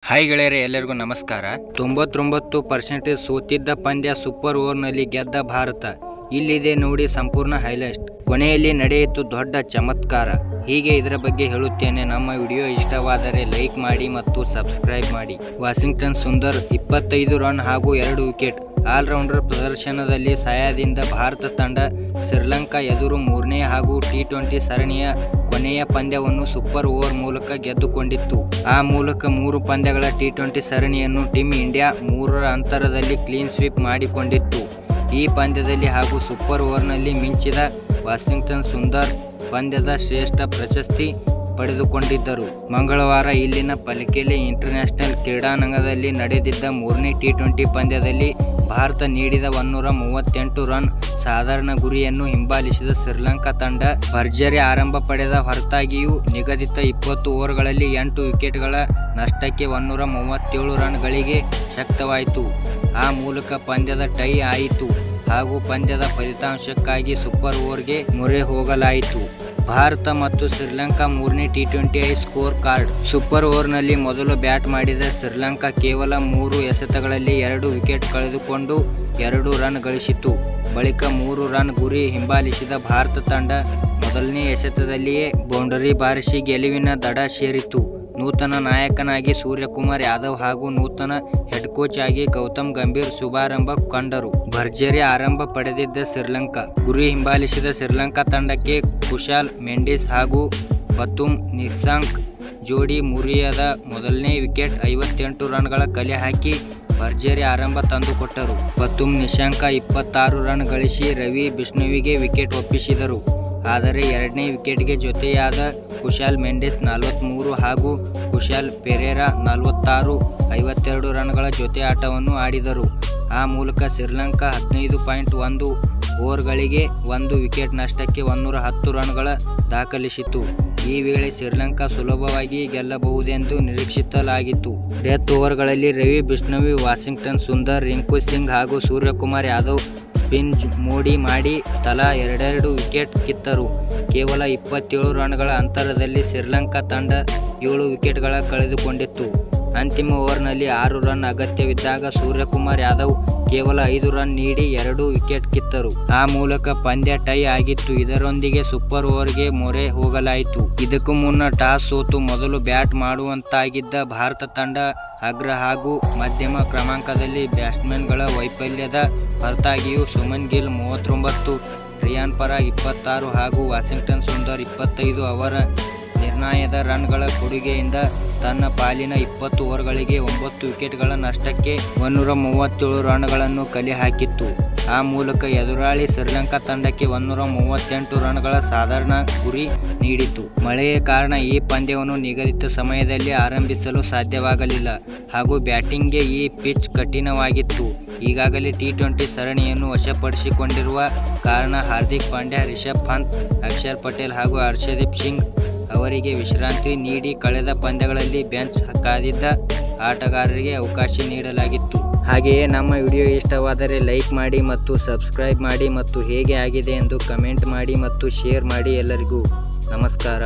Hi ಗೆಳೆಯರೆ, ಎಲ್ಲರಿಗೂ ನಮಸ್ಕಾರ. 99% ಸೋತಿದ್ದ ಪಂದ್ಯ ಸೂಪರ್ ಓವರ್ನಲ್ಲಿ ಗೆದ್ದ ಭಾರತ. ಇಲ್ಲಿದೆ ನೋಡಿ ಸಂಪೂರ್ಣ ಹೈಲೈಟ್. ಕೊನೆಯಲ್ಲಿ ನಡೆಯಿತು ದೊಡ್ಡ ಚಮತ್ಕಾರ. ಹೀಗೆ ಇದರ ಬಗ್ಗೆ ಹೇಳುತ್ತೇನೆ. ನಮ್ಮ ವಿಡಿಯೋ ಇಷ್ಟವಾದರೆ ಲೈಕ್ ಮಾಡಿ ಮತ್ತು ಸಬ್ಸ್ಕ್ರೈಬ್ ಮಾಡಿ. ವಾಷಿಂಗ್ಟನ್ ಸುಂದರ್ 25 ರನ್ ಹಾಗೂ 2 ವಿಕೆಟ್. ಆಲ್ರೌಂಡರ್ ಪ್ರದರ್ಶನದಲ್ಲಿ ಸಹಾಯದಿಂದ ಭಾರತ ತಂಡ ಶ್ರೀಲಂಕಾ ಎದುರು ಮೂರನೇ ಹಾಗೂ T20 ಸರಣಿಯ ಕೊನೆಯ ಪಂದ್ಯವನ್ನು ಸೂಪರ್ ಓವರ್ ಮೂಲಕ ಗೆದ್ದುಕೊಂಡಿತ್ತು. ಆ ಮೂಲಕ 3 ಪಂದ್ಯಗಳ T20 ಸರಣಿಯನ್ನು ಟೀಮ್ ಇಂಡಿಯಾ 3 ಅಂತರದಲ್ಲಿ ಕ್ಲೀನ್ ಸ್ವೀಪ್ ಮಾಡಿಕೊಂಡಿತ್ತು. ಈ ಪಂದ್ಯದಲ್ಲಿ ಹಾಗೂ ಸೂಪರ್ ಓವರ್ನಲ್ಲಿ ಮಿಂಚಿದ ವಾಷಿಂಗ್ಟನ್ ಸುಂದರ್ ಪಂದ್ಯದ ಶ್ರೇಷ್ಠ ಪ್ರಶಸ್ತಿ ಪಡೆದುಕೊಂಡಿದ್ದರು. ಮಂಗಳವಾರ ಇಲ್ಲಿನ ಪಲ್ಕೆಲೆ ಇಂಟರ್ನ್ಯಾಷನಲ್ ಕ್ರೀಡಾಂಗಣದಲ್ಲಿ ನಡೆದಿದ್ದ ಮೂರನೇ T20 ಪಂದ್ಯದಲ್ಲಿ ಭಾರತ ನೀಡಿದ 138 ರನ್ ಸಾಧಾರಣ ಗುರಿಯನ್ನು ಹಿಂಬಾಲಿಸಿದ ಶ್ರೀಲಂಕಾ ತಂಡ ಭರ್ಜರಿ ಆರಂಭ ಪಡೆದ ಹೊರತಾಗಿಯೂ ನಿಗದಿತ 20 ಓವರ್ಗಳಲ್ಲಿ 8 ವಿಕೆಟ್ಗಳ ನಷ್ಟಕ್ಕೆ 137 ರನ್ಗಳಿಗೆ ಶಕ್ತವಾಯಿತು. ಆ ಮೂಲಕ ಪಂದ್ಯದ ಟೈ ಆಯಿತು ಹಾಗೂ ಪಂದ್ಯದ ಫಲಿತಾಂಶಕ್ಕಾಗಿ ಸೂಪರ್ ಓವರ್ಗೆ ಮೊರೆ ಹೋಗಲಾಯಿತು. ಭಾರತ ಮತ್ತು ಶ್ರೀಲಂಕಾ ಮೂರನೇ T20 ಸ್ಕೋರ್ ಕಾರ್ಡ್. ಸೂಪರ್ ಓವರ್ನಲ್ಲಿ ಮೊದಲು ಬ್ಯಾಟ್ ಮಾಡಿದ ಶ್ರೀಲಂಕಾ ಕೇವಲ 3 ಎಸೆತಗಳಲ್ಲಿ 2 ವಿಕೆಟ್ ಕಳೆದುಕೊಂಡು 2 ರನ್ ಗಳಿಸಿತು. ಬಳಿಕ 3 ರನ್ ಗುರಿ ಹಿಂಬಾಲಿಸಿದ ಭಾರತ ತಂಡ ಮೊದಲನೇ ಎಸೆತದಲ್ಲಿಯೇ ಬೌಂಡರಿ ಬಾರಿಸಿ ಗೆಲುವಿನ ದಡ ಸೇರಿತು. ನೂತನ ನಾಯಕನಾಗಿ ಸೂರ್ಯಕುಮಾರ್ ಯಾದವ್ ಹಾಗೂ ನೂತನ ಹೆಡ್ ಕೋಚ್ ಆಗಿ ಗೌತಮ್ ಗಂಭೀರ್ ಶುಭಾರಂಭ ಕಂಡರು. ಭರ್ಜರಿ ಆರಂಭ ಪಡೆದಿದ್ದ ಶ್ರೀಲಂಕಾ. ಗುರಿ ಹಿಂಬಾಲಿಸಿದ ಶ್ರೀಲಂಕಾ ತಂಡಕ್ಕೆ ಕುಶಾಲ್ ಮೆಂಡಿಸ್ ಹಾಗೂ ಬತುಮ್ ನಿಶಾಂಕ್ ಜೋಡಿ ಮುರಿಯದ ಮೊದಲನೇ ವಿಕೆಟ್ 58 ರನ್ಗಳ ಕಲೆ ಹಾಕಿ ಭರ್ಜರಿ ಆರಂಭ ತಂದುಕೊಟ್ಟರು. ಬತುಮ್ ನಿಶಾಂಕ 26 ರನ್ ಗಳಿಸಿ ರವಿ ಬಿಷ್ಣೋಯಿಗೆ ವಿಕೆಟ್ ಒಪ್ಪಿಸಿದರು. ಆದರೆ ಎರಡನೇ ವಿಕೆಟ್ಗೆ ಜೊತೆಯಾದ ಕುಶಾಲ್ ಮೆಂಡಿಸ್ 43 ಹಾಗೂ ಕುಶಾಲ್ ಪೆರೇರಾ 46, 52 ರನ್ಗಳ ಜೊತೆ ಆಟವನ್ನು ಆಡಿದರು. ಆ ಮೂಲಕ ಶ್ರೀಲಂಕಾ 15.1 ಓವರ್ಗಳಿಗೆ 1 ವಿಕೆಟ್ ನಷ್ಟಕ್ಕೆ 110 ರನ್ಗಳ ದಾಖಲಿಸಿತು. ಈ ವೇಳೆ ಶ್ರೀಲಂಕಾ ಸುಲಭವಾಗಿ ಗೆಲ್ಲಬಹುದೆಂದು ನಿರೀಕ್ಷಿಸಲಾಗಿತ್ತು. ಡೆತ್ ಓವರ್ಗಳಲ್ಲಿ ರವಿ ಬಿಷ್ಣೋಯಿ, ವಾಷಿಂಗ್ಟನ್ ಸುಂದರ್, ರಿಂಕು ಸಿಂಗ್ ಹಾಗೂ ಸೂರ್ಯಕುಮಾರ್ ಯಾದವ್ ಸ್ಪಿನ್ ಮೋಡಿ ಮಾಡಿ ತಲಾ 2 ವಿಕೆಟ್ ಕಿತ್ತರು. ಕೇವಲ 27 ರನ್ಗಳ ಅಂತರದಲ್ಲಿ ಶ್ರೀಲಂಕಾ ತಂಡ 7 ವಿಕೆಟ್ಗಳ ಕಳೆದುಕೊಂಡಿತ್ತು. ಅಂತಿಮ ಓವರ್ನಲ್ಲಿ 6 ರನ್ ಅಗತ್ಯವಿದ್ದಾಗ ಸೂರ್ಯಕುಮಾರ್ ಯಾದವ್ ಕೇವಲ 5 ರನ್ ನೀಡಿ 2 ವಿಕೆಟ್ ಕಿತ್ತರು. ಆ ಮೂಲಕ ಪಂದ್ಯ ಟೈ ಆಗಿತ್ತು. ಇದರೊಂದಿಗೆ ಸೂಪರ್ ಓವರ್ಗೆ ಮೊರೆ ಹೋಗಲಾಯಿತು. ಇದಕ್ಕೂ ಮುನ್ನ ಟಾಸ್ ಸೋತು ಮೊದಲು ಬ್ಯಾಟ್ ಮಾಡುವಂತಾಗಿದ್ದ ಭಾರತ ತಂಡ ಅಗ್ರ ಹಾಗೂ ಮಧ್ಯಮ ಕ್ರಮಾಂಕದಲ್ಲಿ ಬ್ಯಾಟ್ಸ್ಮನ್ಗಳ ವೈಫಲ್ಯದ ಹೊರತಾಗಿಯೂ ಸುಮನ್ ಗಿಲ್ 39, ರಿಯಾನ್ ಪರಾಗ್ 26 ಹಾಗೂ ವಾಷಿಂಗ್ಟನ್ ಸುಂದರ್ 25 ಅವರ ನಿರ್ಣಾಯದ ರನ್ಗಳ ಕೊಡುಗೆಯಿಂದ ತನ್ನ ಪಾಲಿನ 20 ಓವರ್ಗಳಿಗೆ 9 ವಿಕೆಟ್ಗಳ ನಷ್ಟಕ್ಕೆ 137 ರನ್ಗಳನ್ನು ಕಲೆ ಹಾಕಿತ್ತು. ಆ ಮೂಲಕ ಎದುರಾಳಿ ಶ್ರೀಲಂಕಾ ತಂಡಕ್ಕೆ 138 ರನ್ಗಳ ಸಾಧಾರಣ ಗುರಿ ನೀಡಿತು. ಮಳೆಯ ಕಾರಣ ಈ ಪಂದ್ಯವನ್ನು ನಿಗದಿತ ಸಮಯದಲ್ಲಿ ಆರಂಭಿಸಲು ಸಾಧ್ಯವಾಗಲಿಲ್ಲ ಹಾಗೂ ಬ್ಯಾಟಿಂಗ್ಗೆ ಈ ಪಿಚ್ ಕಠಿಣವಾಗಿತ್ತು. ಈಗಾಗಲೇ T20 ಸರಣಿಯನ್ನು ವಶಪಡಿಸಿಕೊಂಡಿರುವ ಕಾರಣ ಹಾರ್ದಿಕ್ ಪಾಂಡ್ಯ, ರಿಷಬ್ ಪಂತ್, ಅಕ್ಷರ್ ಪಟೇಲ್ ಹಾಗೂ ಹರ್ಷದೀಪ್ ಸಿಂಗ್ ಅವರಿಗೆ ವಿಶ್ರಾಂತಿ ನೀಡಿ ಕಳೆದ ಪಂದ್ಯಗಳಲ್ಲಿ ಬೆಂಚ್ ಕಾದಿದ್ದ ಆಟಗಾರರಿಗೆ ಅವಕಾಶ ನೀಡಲಾಗಿತ್ತು. ಹಾಗೆಯೇ ನಮ್ಮ ವಿಡಿಯೋ ಇಷ್ಟವಾದರೆ ಲೈಕ್ ಮಾಡಿ ಮತ್ತು ಸಬ್ಸ್ಕ್ರೈಬ್ ಮಾಡಿ ಮತ್ತು ಹೇಗೆ ಆಗಿದೆ ಎಂದು ಕಮೆಂಟ್ ಮಾಡಿ ಮತ್ತು ಶೇರ್ ಮಾಡಿ. ಎಲ್ಲರಿಗೂ ನಮಸ್ಕಾರ.